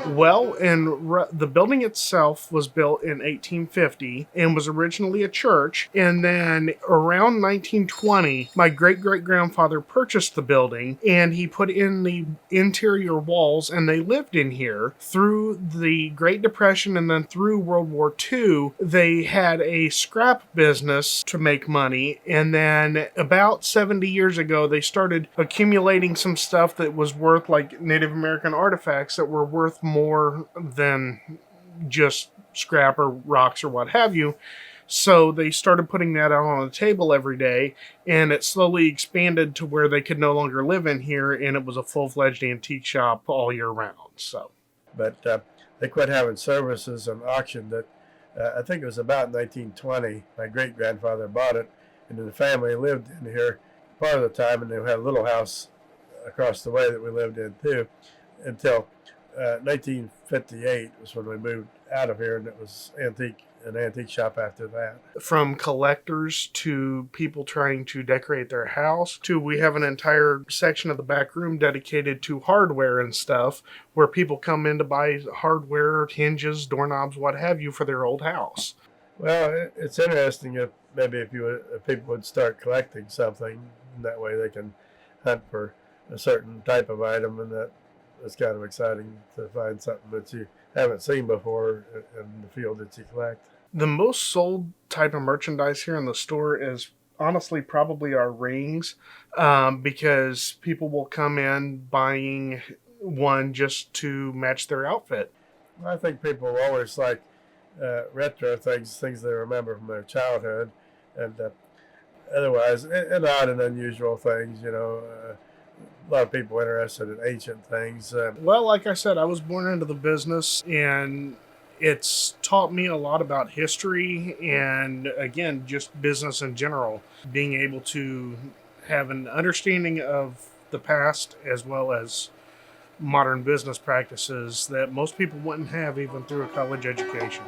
Well, the building itself was built in 1850 and was originally a church. And then around 1920, my great great grandfather purchased the building and he put in the interior walls, and they lived in here through the Great Depression and then through World War II. They had a scrap business to make money. And then about 70 years ago, they started accumulating some stuff that was worth, like Native American artifacts that were worth more than just scrap or rocks or what have you. So they started putting that out on the table every day, and it slowly expanded to where they could no longer live in here, and it was a full-fledged antique shop all year round. So, But they quit having services and auctioned it. I think it was about 1920. My great grandfather bought it, and the family lived in here part of the time, and they had a little house across the way that we lived in too, until 1958 was when we moved out of here, and it was an antique shop after that. from collectors to people trying to decorate their house to we have an entire section of the back room dedicated to hardware and stuff where people come in to buy hardware, hinges, doorknobs, what have you for their old house. Well, it's interesting if maybe if people would start collecting something, that way they can hunt for a certain type of item, and that is kind of exciting to find something that you haven't seen before in the field that you collect. The most sold type of merchandise here in the store is honestly probably our rings, because people will come in buying one just to match their outfit. I think people always like retro things they remember from their childhood, and otherwise, and odd and unusual things. A lot of people interested in ancient things. Well, like I said, I was born into the business, and it's taught me a lot about history and, again, just business in general. Being able to have an understanding of the past as well as modern business practices that most people wouldn't have even through a college education.